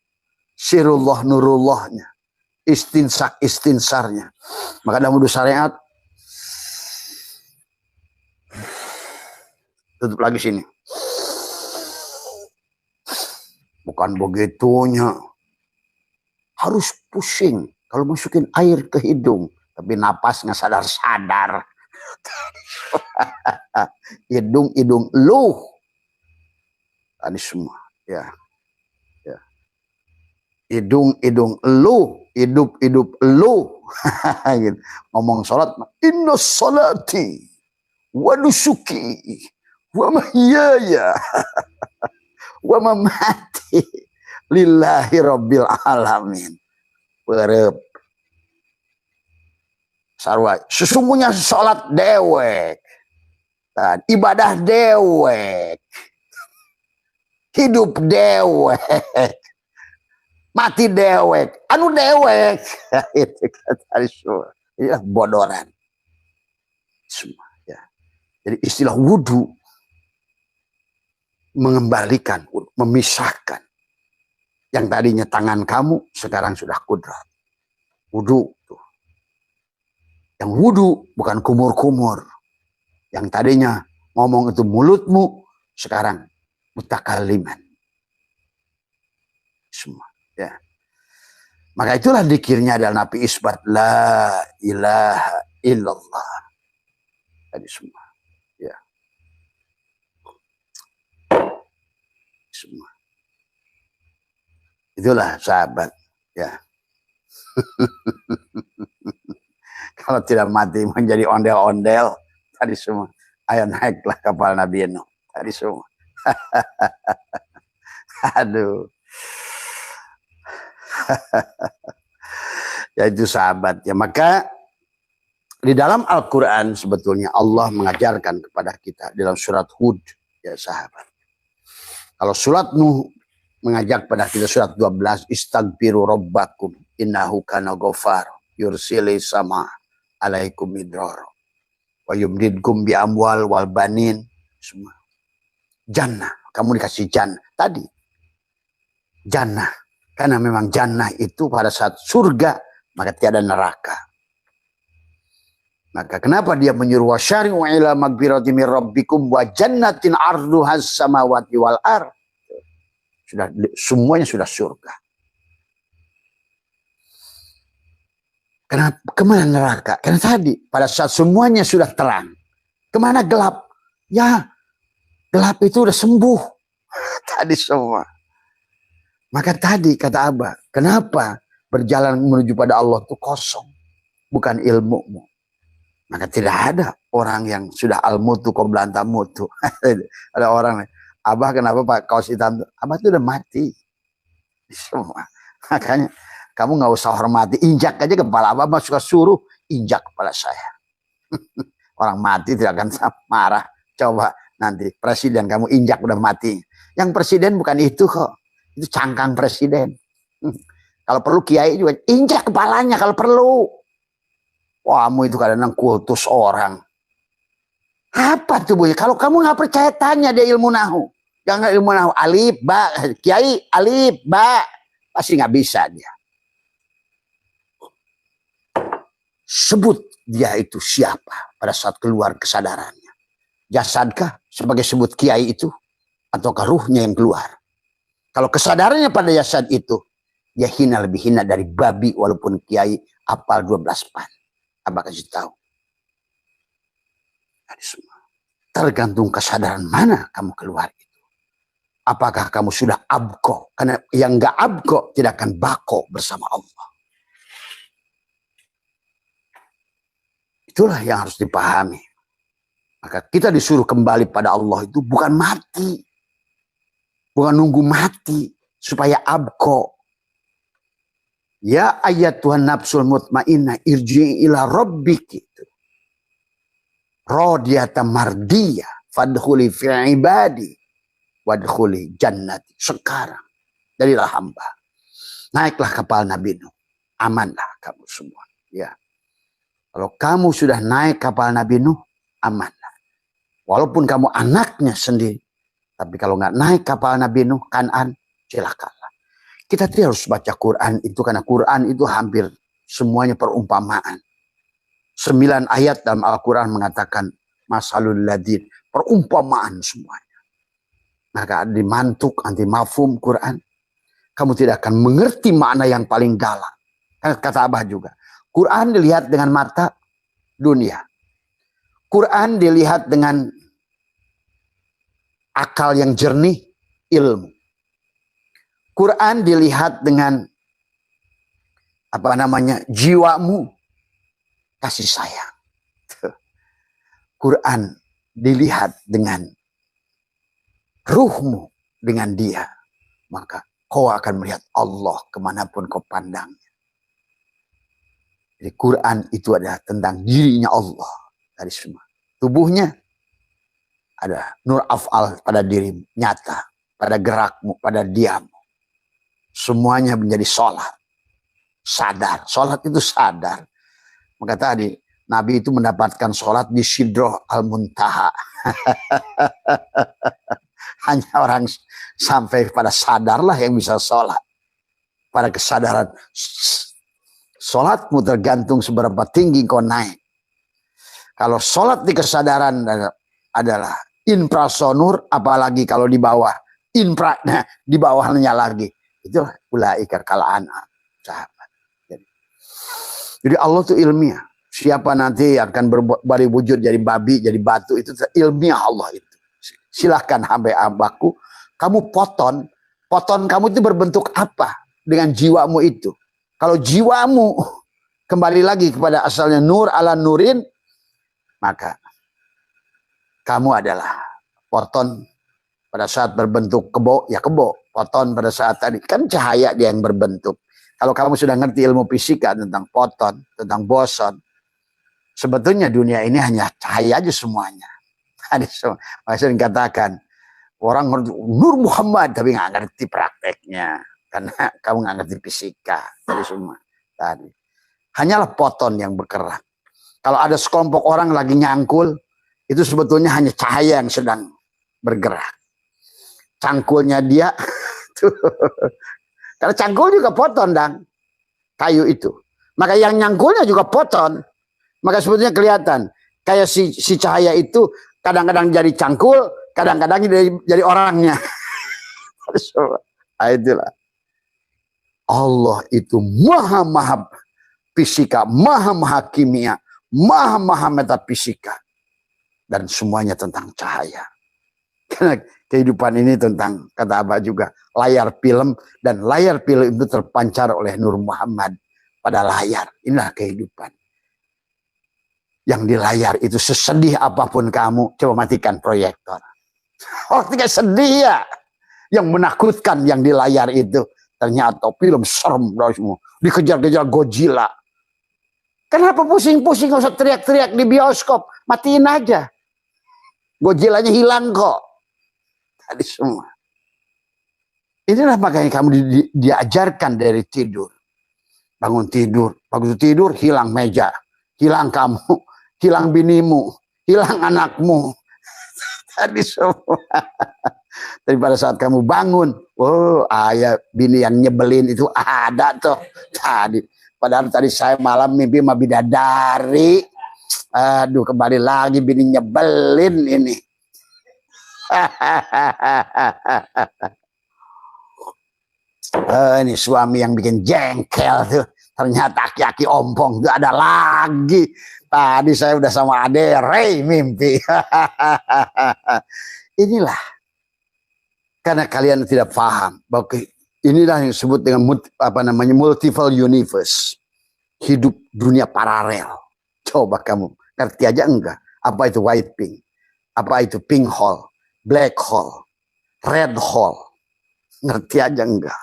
Syirullah, nurullahnya. Istinsak, istinsarnya. Maka dalam wudhu syariat. Tutup lagi sini. Bukan begitunya. Harus pusing. Kalau masukin air ke hidung. Tapi napas nggak sadar-sadar. Hidung lu. Tadi semua. Ya. Ya. Hidung lu. Hidup lu. Gitu. Ngomong sholat. Inna sholati. Wa nusuki. Wa mahyaya. Wa mamati. Lillahi rabbil alamin. Berep. Sarwa. Sesungguhnya sholat dewek. Dan ibadah dewek. Hidup dewek. Mati dewek. Anu dewek. Itu kata semua. Ini bodoran. Semua. Ya. Jadi istilah wudhu. Mengembalikan. Memisahkan. Yang tadinya tangan kamu. Sekarang sudah kudrat. Wudhu. Yang wudhu bukan kumur-kumur. Yang tadinya ngomong itu mulutmu, sekarang mutakalliman. Semua. Ya. Maka itulah dikirnya adalah Nabi isbat. La ilaha illallah. Tadi semua. Ya. Semua. Itulah sahabat. Ya. Kalau tidak mati menjadi ondel-ondel. Tadi semua. Ayo naiklah kapal Nabi Nuh. Tadi semua. Aduh. Ya itu sahabat. Ya maka di dalam Al-Quran sebetulnya Allah mengajarkan kepada kita. Dalam surat Hud. Ya sahabat. Kalau surat Nuh mengajak pada kita surat 12. Istaghfiru rabbakum. Innahu kana ghafar. Yursili sama. Alaikum midroro. Wa yumdidkum bi amwal wal banin. Semua. Jannah. Kamu dikasih jannah. Tadi. Jannah. Karena memang jannah itu pada saat surga. Maka tiada neraka. Maka kenapa dia menyuruh wa syari'u ila magfirati min rabbikum wa jannatin arduhas samawati wal ar. Sudah, semuanya sudah surga. Kenapa? Kemana neraka? Karena tadi pada saat semuanya sudah terang. Kemana gelap? Ya gelap itu udah sembuh. Tadi semua. Maka tadi kata Abah. Kenapa berjalan menuju pada Allah itu kosong. Bukan ilmumu. Maka tidak ada orang yang sudah al-mutu qabla mutu. Ada orang. Abah kenapa Pak kaos hitam? Abah itu udah mati. Semua. Makanya. Kamu nggak usah hormati, injak aja kepala Abah, suka suruh injak kepala saya. Orang mati tidak akan marah. Coba nanti presiden kamu injak udah mati. Yang presiden bukan itu kok, itu cangkang presiden. Kalau perlu kiai juga injak kepalanya kalau perlu. Wah, kamu itu kadang-kadang kultus orang. Apa tuh Bu? Kalau kamu nggak percaya tanya dia ilmu nahu. Jangan ilmu nahu alif ba, kiai alif ba, pasti nggak bisa dia. Sebut dia itu siapa pada saat keluar kesadarannya. Jasadkah sebagai sebut kiai itu? Ataukah ruhnya yang keluar? Kalau kesadarannya pada saat itu, dia hina lebih hina dari babi walaupun kiai apal 12 pan. Abah kasih tahu. Tergantung kesadaran mana kamu keluar itu. Apakah kamu sudah abko? Karena yang nggak abko tidak akan bako bersama Allah. Itulah yang harus dipahami. Maka kita disuruh kembali pada Allah itu bukan mati. Bukan nunggu mati supaya abko. Ya ayat Tuhan nafsul mutmainnah irji'i ila rabbik itu. Radiyata mardiyah fadkhuli fi ibadi wadkhuli jannati. Sekarang jadilah hamba. Naiklah kapal Nabi Nuh. Amanlah kamu semua. Ya. Kalau kamu sudah naik kapal Nabi Nuh, amanlah. Walaupun kamu anaknya sendiri. Tapi kalau nggak naik kapal Nabi Nuh, Kan'an, silakanlah. Kita tidak harus baca Quran itu karena Quran itu hampir semuanya perumpamaan. 9 ayat dalam Al-Quran mengatakan masalul ladin, perumpamaan semuanya. Maka dimantuk anti mafhum Quran, kamu tidak akan mengerti makna yang paling dalam. Kata Abah juga, Quran dilihat dengan mata dunia. Quran dilihat dengan akal yang jernih, ilmu. Quran dilihat dengan jiwamu, kasih sayang. Quran dilihat dengan ruhmu, dengan dia. Maka kau akan melihat Allah kemanapun kau pandangnya. Jadi Quran itu adalah tentang dirinya Allah. Dari semua. Tubuhnya ada nur af'al pada dirimu, nyata. Pada gerakmu, pada diammu. Semuanya menjadi sholat. Sadar. Sholat itu sadar. Maka tadi Nabi itu mendapatkan sholat di Sidroh Al-Muntaha. Hanya orang sampai pada sadarlah yang bisa sholat. Pada kesadaran. Sholatmu tergantung seberapa tinggi kau naik. Kalau sholat di kesadaran adalah infrasonur, apalagi kalau di bawah. Di bawahnya lagi. Itulah ulaika kal'an'am, sahabat. Jadi Allah itu ilmiah. Siapa nanti akan berwujud jadi babi, jadi batu, itu ilmiah Allah itu. Silahkan hamba-hambaku, kamu poton kamu itu berbentuk apa dengan jiwamu itu. Kalau jiwamu kembali lagi kepada asalnya nur ala nurin, maka kamu adalah poton pada saat berbentuk kebo, ya kebo. Poton pada saat tadi, kan cahaya dia yang berbentuk. Kalau kamu sudah ngerti ilmu fisika tentang poton, tentang boson, sebetulnya dunia ini hanya cahaya aja semuanya. Maksudnya dikatakan, orang Nur Muhammad, tapi nggak ngerti prakteknya. Karena kamu nggak ngerti fisika. Tadi semua. Tadi. Hanyalah poton yang bergerak. Kalau ada sekelompok orang lagi nyangkul, itu sebetulnya hanya cahaya yang sedang bergerak. Cangkulnya dia, karena cangkul juga poton dan kayu itu. Maka yang nyangkulnya juga poton. Maka sebetulnya kelihatan kayak si cahaya itu kadang-kadang jadi cangkul, kadang-kadang jadi orangnya. Itulah. Allah itu maha fisika, maha kimia, maha metafisika, dan semuanya tentang cahaya. Karena kehidupan ini tentang, kata Abah juga, layar film, dan layar film itu terpancar oleh Nur Muhammad pada layar. Inilah kehidupan. Yang di layar itu sesedih apapun kamu, coba matikan proyektor. Oh, tidak sedih ya. Yang menakutkan yang di layar itu, ternyata film serem, dikejar-kejar Godzilla. Kenapa pusing-pusing, nggak usah teriak-teriak di bioskop, matiin aja. Godzillanya hilang kok. Tadi semua. Inilah makanya kamu diajarkan dari tidur. Bangun tidur, hilang meja, hilang kamu, hilang binimu, hilang anakmu. Tadi semua. Tapi pada saat kamu bangun, oh ayah bini yang nyebelin itu ada tuh tadi. Padahal tadi saya malam mimpi sama bidadari. Aduh, kembali lagi bini nyebelin ini. Ini suami yang bikin jengkel tuh. Ternyata aki-aki ompong itu ada lagi. Tadi saya udah sama Ade Ray mimpi. Inilah karena kalian tidak paham bahwa inilah yang disebut dengan multiple universe. Hidup dunia paralel. Coba kamu ngerti aja enggak? Apa itu white pink? Apa itu pink hole? Black hole? Red hole? Ngerti aja enggak?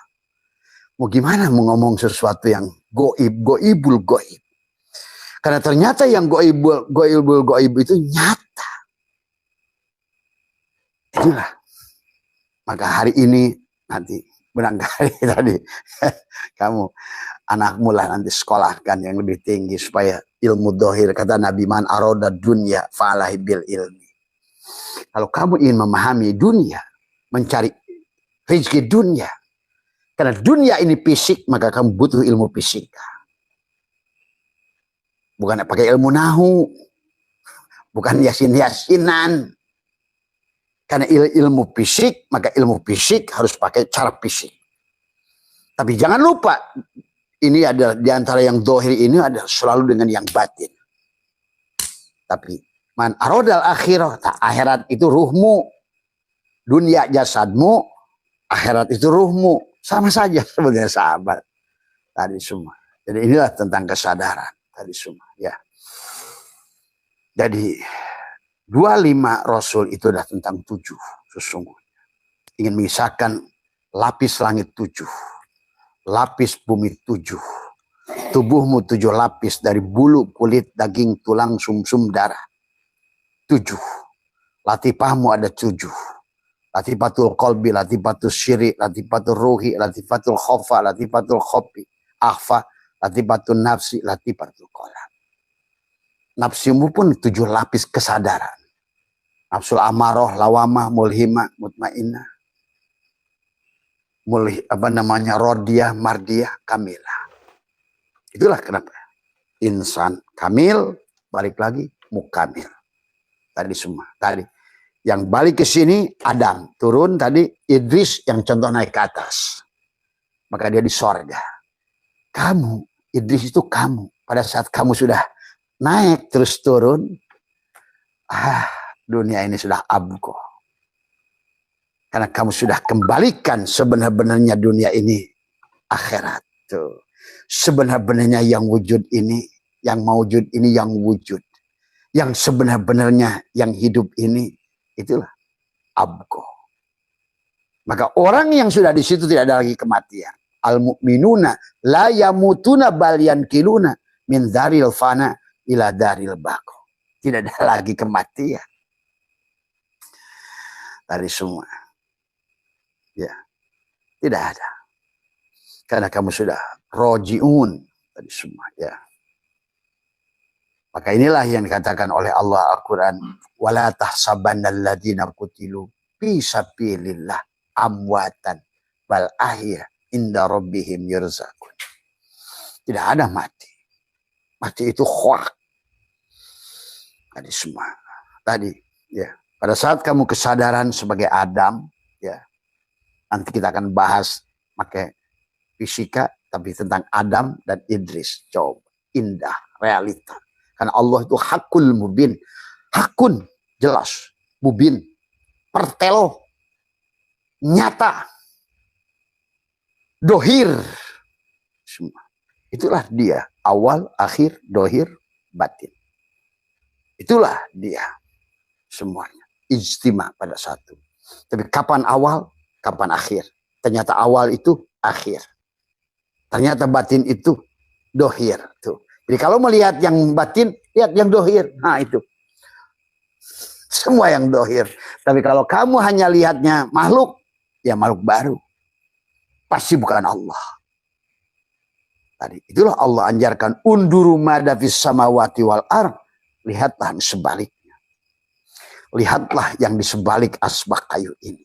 Mau gimana mau ngomong sesuatu yang goibul goib. Karena ternyata yang goibul goib itu nyata. Itulah. Maka hari ini nanti barangkali tadi kamu anakmu lah nanti sekolahkan yang lebih tinggi supaya ilmu dohir. Kata Nabi, man aroda dunya fa'alahi bil ilmi. Kalau kamu ingin memahami dunia, mencari rezeki dunia, karena dunia ini fisik, maka kamu butuh ilmu fisika. Bukan pakai ilmu nahu, bukan yasin-yasinan. Karena ilmu fisik, maka ilmu fisik harus pakai cara fisik. Tapi jangan lupa, ini adalah diantara yang dohir ini adalah selalu dengan yang batin. Tapi man arodal akhirah, akhirat itu ruhmu, dunia jasadmu, akhirat itu ruhmu, sama saja sebenarnya sahabat tadi semua. Jadi inilah tentang kesadaran tadi semua ya. Jadi 25 Rasul itu adalah tentang 7 sesungguhnya. Ingin mengisahkan lapis langit 7, lapis bumi 7, tubuhmu 7 lapis dari bulu, kulit, daging, tulang, sumsum, darah 7. Latifahmu ada 7. Latifatul qalbi, latifatul syirik, latifatul ruhi, latifatul khofa, latifatul khopi, akhfa, latifatul nafsi, latifatul qalam. Nafsimu pun 7 lapis kesadaran. Nafsul amaroh, lawamah, mulhimah, mutmainnah. Rodiyah, mardiyah, kamilah. Itulah kenapa insan kamil, balik lagi mukamil. Tadi semua. Tadi yang balik ke sini Adam, turun tadi Idris yang contoh naik ke atas. Maka dia di sorga. Kamu, Idris itu kamu. Pada saat kamu sudah naik terus turun, dunia ini sudah abgo. Karena kamu sudah kembalikan sebenar-benarnya dunia ini akhirat. Tuh. Sebenar-benarnya yang wujud ini, yang mawujud ini yang wujud. Yang sebenar-benarnya yang hidup ini, itulah abgo. Maka orang yang sudah di situ tidak ada lagi kematian. Al-mu'minuna la yamutuna bal yankiluna min daril fana ila daril baqo. Tidak ada lagi kematian. Dari semua. Ya. Tidak ada. Karena kamu sudah rojiun dari semua, ya. Maka inilah yang dikatakan oleh Allah Al-Quran. Wala tahsabannal ladina qutilu fi sabilillah amwatan bal ahya inda rabbihim yurzaqun. Tidak ada mati. Mati itu khwak. Tadi semua. Tadi ya. Pada saat kamu kesadaran sebagai Adam, ya. Nanti kita akan bahas pakai fisika tapi tentang Adam dan Idris. Coba indah realita. Karena Allah itu hakul mubin. Hakun, jelas. Mubin. Pertelo. Nyata. Dohir. Semua. Itulah dia. Awal, akhir, dohir, batin. Itulah dia. Semuanya. Ijtima pada satu. Tapi kapan awal, kapan akhir. Ternyata awal itu akhir. Ternyata batin itu dohir. Tuh. Jadi kalau melihat yang batin, lihat yang dohir. Nah itu. Semua yang dohir. Tapi kalau kamu hanya lihatnya makhluk, ya makhluk baru. Pasti bukan Allah. Tadi itulah Allah anjarkan. Unduru madafis samawati wal ard. Lihatlah yang sebaliknya. Lihatlah yang di sebalik asbak kayu ini.